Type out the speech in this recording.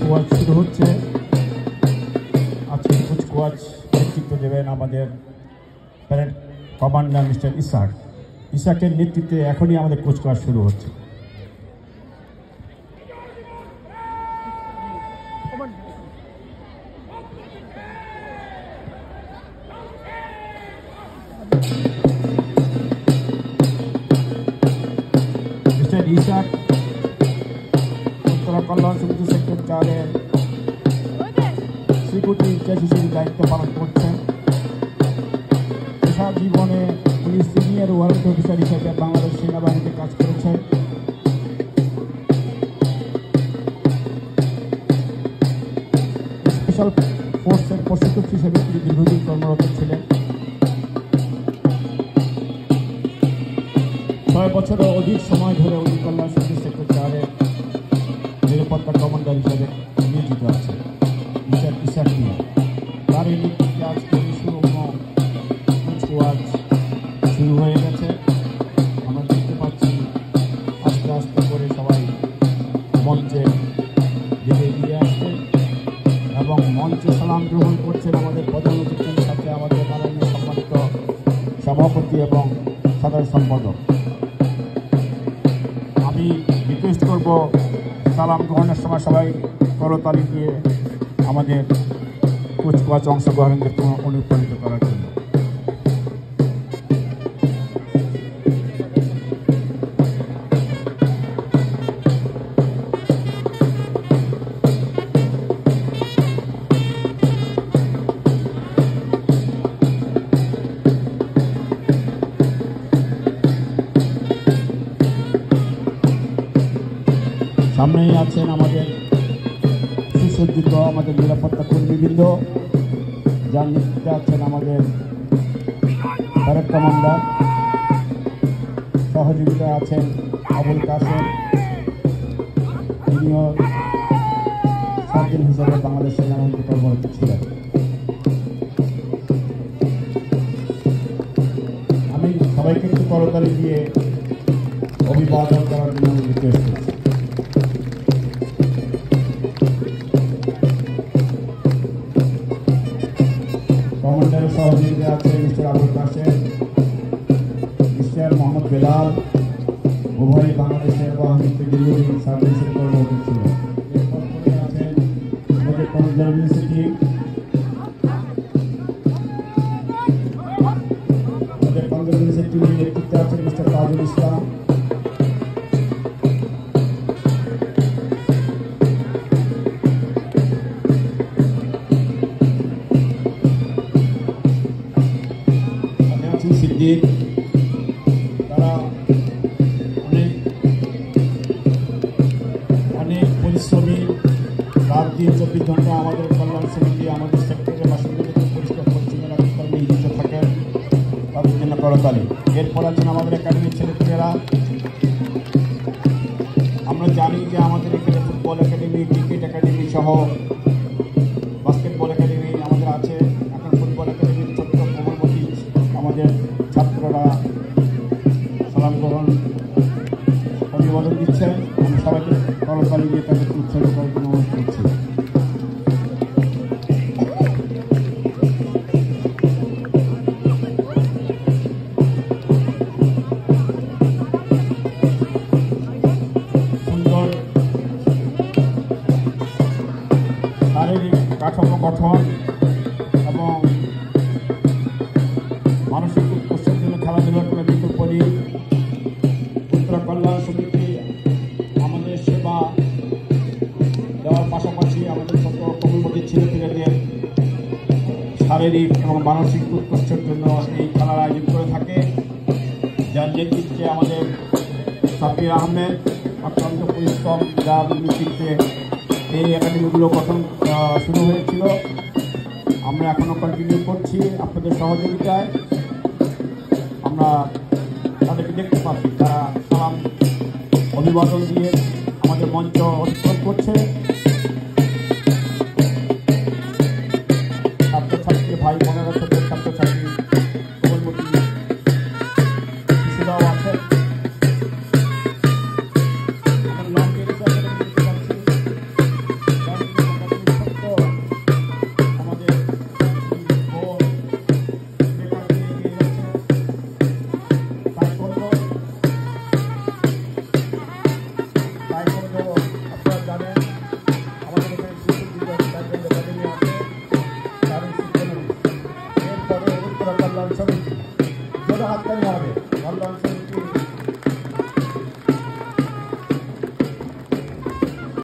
কুচকাওয়াজ শুরু হচ্ছে। আজকে কুচকাওয়াজ নেতৃত্ব দেবেন আমাদের প্যারেড কমান্ডার মিস্টার ইসাকের নেতৃত্বে এখনই আমাদের কুচকাওয়াজ শুরু হচ্ছে। মিস্টার ইসাক উত্তরা কল্যাণ সমিতি সেক্টর 4-এর সিকিউরিটি ইনচার্জ হিসেবে দায়িত্ব পালন করছেন। পেশা জীবনে উনি সিনিয়র ওয়ারেন্ট অফিসার হিসেবে বাংলাদেশ সেনাবাহিনীতে কাজ করেছেন। স্পেশাল ফোর্সের প্রশিক্ষক হিসেবে তিনি দীর্ঘদিন কর্মরত ছিলেন। 6 বছরের অধিক সময় ধরে উনি কল্যাণ সমিতি সেক্টর 4-এর নিরাপত্তা কমান্ডার হিসেবে নিয়োজিত আছেন। মিস্টার ইসাক মিয়া তার এই নেতৃত্বে আজকে কুচকাওয়াজ শুরু হয়ে গেছে। আমরা দেখতে পাচ্ছি আস্তে আস্তে করে সবাই মঞ্চে দিকে এগিয়ে আসছে এবং মঞ্চে সালাম গ্রহণ করছেন আমাদের প্রধান অতিথির সাথে আমাদের মাননীয় সম্মানিত সভাপতি এবং সাধারণ সম্পাদক। আমি রিকোয়েস্ট করব সালাম গ্রহণের সময় সবাই করতালি দিয়ে আমাদের কুচকাওয়াজ অংশগ্রহণকে অনুপ্রাণিত করার জন্য। সামনেই আছেন আমাদের সুসজ্জিত আমাদের নিরাপত্তা কর্মীবৃন্দ, যার নেতৃত্বে আছেন আমাদের প্যারেড কমান্ডার, সহযোগিতা আছেন আবুল কাসেম, তিনিও সার্জেন্ট হিসেবে বাংলাদেশ সেনাবাহিনীতে কর্মরত ছিলেন। আমি সবাইকে একটু করতালি দিয়ে অভিবাদন করার জন্য রিকোয়েস্ট করছি। কমান্ডারের সহযোগিতা আছে মিস্টার আবুল কাসেম, মিস্টার মোহাম্মদ বেলাল, উভয় বাংলাদেশের বাহিনীতে দীর্ঘদিন সার্ভিসের কর্মরত ছিলেন। এরপর আছেন আমাদের কলেজ ইউনিভার্সিটি, আমাদের কলেজ ইউনিভার্সিটির নেতৃত্বে আছেন মিস্টার তাজুল ইসলাম, সিদ্দিক। তারা অনেক পরিশ্রমী, রাত দিন 24 ঘন্টা আমাদের কল্যাণ সমিতি আমাদের সেক্টরের বাসিন্দাদেরকে পরিষ্কার পরিচ্ছন্ন রাখতে নিয়োজিত থাকেন, তাদের জন্য করতালি। এরপর আছেন আমাদের একাডেমির ছেলেপেলেরা। আমরা জানি যে আমাদের এখানে ফুটবল একাডেমি, ক্রিকেট একাডেমি সহ বাস্কেটবল একাডেমি আমাদের আছে। এখন ফুটবল একাডেমির ছোট্ট কোমলমতি আমাদের ছাত্ররা সালাম গ্রহণ অভিবাদন দিচ্ছেন। আমি সবাইকে করতালি দিয়ে তাদেরকে উৎসাহিত করার জন্য অনুরোধ করছি। সুন্দর শারীরিক কাঠামো গঠন এবং মানসিক উৎকর্ষের জন্য খেলাধুলার কোনো বিকল্প নেই। উত্তরা কল্যাণ সমিতি আমাদের সেবা দেওয়ার পাশাপাশি আমাদের ছোট কোমলমতি ছেলেপেলেদের শারীরিক এবং মানসিক উৎকর্ষের জন্য এই খেলার আয়োজন করে থাকে, যার নেতৃত্বে আমাদের সাব্বির আহমেদ অত্যন্ত পরিশ্রম, যার নেতৃত্বে এই একাডেমিগুলো গঠন শুরু হয়েছিল। আমরা এখনও কন্টিনিউ করছি আপনাদের সহযোগিতায়। আমরা তাদেরকে দেখতে পাচ্ছি তারা সালাম অভিবাদন দিয়ে আমাদের মঞ্চ অতিক্রম করছে। ছাত্রছাত্রী ভাই বোনেরা ছোট ছাত্রছাত্রী কোমলমতি শিশুরাও আছে। জোরে হাততালি হবে। ধন্যবাদ।